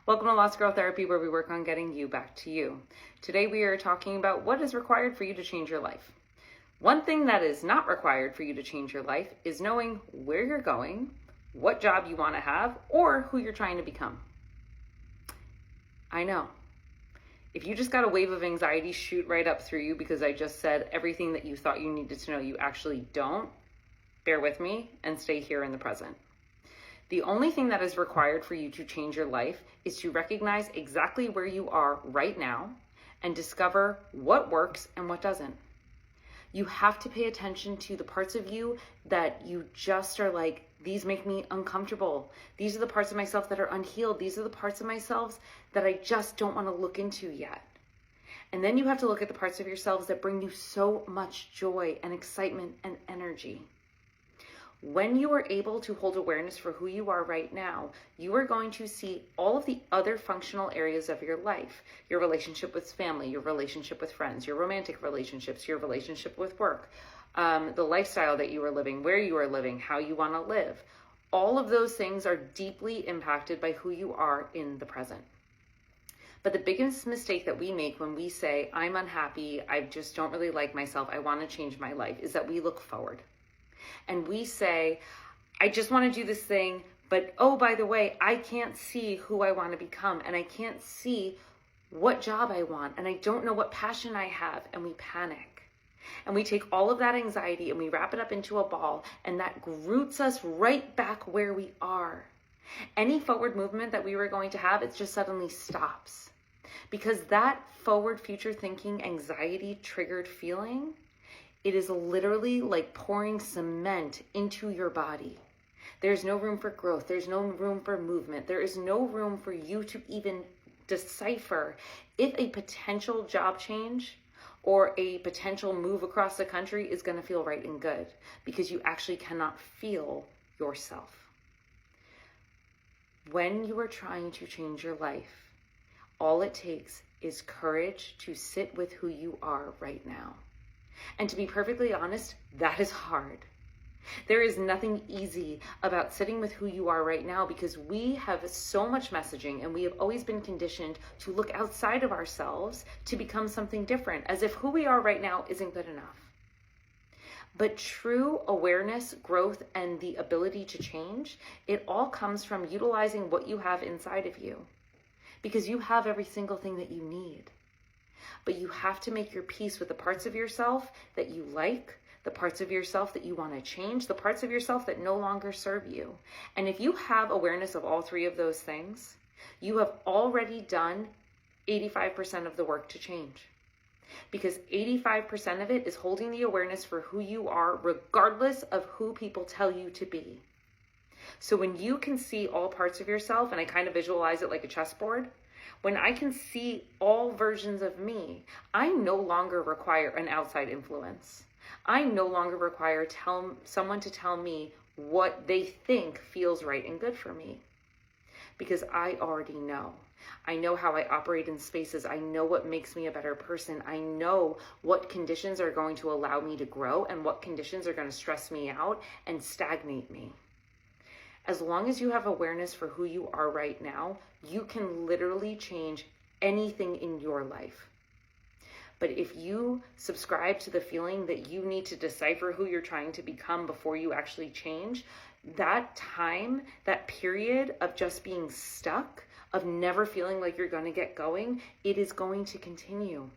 Welcome to Lost Girl Therapy, where we work on getting you back to you. Today we are talking about what is required for you to change your life. One thing that is not required for you to change your life is knowing where you're going, what job you want to have, or who you're trying to become. I know. If you just got a wave of anxiety shoot right up through you because I just said everything that you thought you needed to know you actually don't, bear with me and stay here in the present. The only thing that is required for you to change your life is to recognize exactly where you are right now and discover what works and what doesn't. You have to pay attention to the parts of you that you just are like, these make me uncomfortable. These are the parts of myself that are unhealed. These are the parts of myself that I just don't want to look into yet. And then you have to look at the parts of yourselves that bring you so much joy and excitement and energy. When you are able to hold awareness for who you are right now, you are going to see all of the other functional areas of your life. Your relationship with family, your relationship with friends, your romantic relationships, your relationship with work, the lifestyle that you are living, where you are living, how you want to live. All of those things are deeply impacted by who you are in the present. But the biggest mistake that we make when we say, I'm unhappy, I just don't really like myself, I want to change my life, is that we look forward. And we say, I just want to do this thing, but oh, by the way, I can't see who I want to become, and I can't see what job I want, and I don't know what passion I have, and we panic. And we take all of that anxiety and we wrap it up into a ball, and that roots us right back where we are. Any forward movement that we were going to have, it just suddenly stops. Because that forward future thinking, anxiety triggered feeling, it is literally like pouring cement into your body. There's no room for growth. There's no room for movement. There is no room for you to even decipher if a potential job change or a potential move across the country is going to feel right and good, because you actually cannot feel yourself. When you are trying to change your life, all it takes is courage to sit with who you are right now. And to be perfectly honest, that is hard. There is nothing easy about sitting with who you are right now, because we have so much messaging and we have always been conditioned to look outside of ourselves to become something different, as if who we are right now isn't good enough. But true awareness, growth, and the ability to change, it all comes from utilizing what you have inside of you, because you have every single thing that you need. But you have to make your peace with the parts of yourself that you like, the parts of yourself that you want to change, the parts of yourself that no longer serve you. And if you have awareness of all three of those things, you have already done 85% of the work to change. Because 85% of it is holding the awareness for who you are, regardless of who people tell you to be. So when you can see all parts of yourself, and I kind of visualize it like a chessboard, when I can see all versions of me, I no longer require an outside influence. I no longer require someone to tell me what they think feels right and good for me, because I already know. I know how I operate in spaces. I know what makes me a better person. I know what conditions are going to allow me to grow and what conditions are going to stress me out and stagnate me. As long as you have awareness for who you are right now, you can literally change anything in your life. But if you subscribe to the feeling that you need to decipher who you're trying to become before you actually change, that time, that period of just being stuck, of never feeling like you're going to get going, it is going to continue.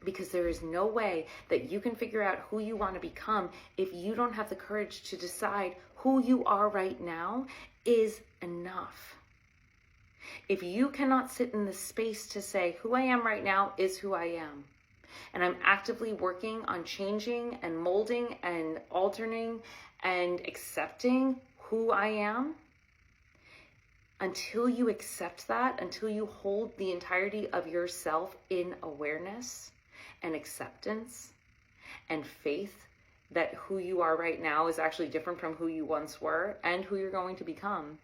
Because there is no way that you can figure out who you want to become if you don't have the courage to decide who you are right now is enough. If you cannot sit in the space to say, who I am right now is who I am, and I'm actively working on changing and molding and altering and accepting who I am, until you accept that, until you hold the entirety of yourself in awareness and acceptance and faith that who you are right now is actually different from who you once were and who you're going to become.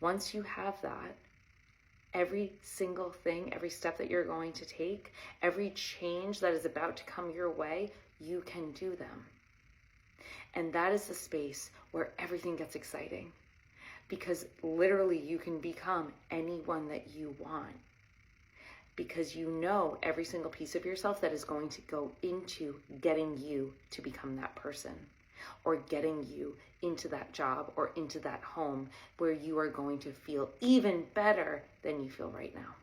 Once you have that, every single thing, every step that you're going to take, every change that is about to come your way, you can do them. And that is the space where everything gets exciting. because literally you can become anyone that you want, because you know every single piece of yourself that is going to go into getting you to become that person, or getting you into that job or into that home where you are going to feel even better than you feel right now.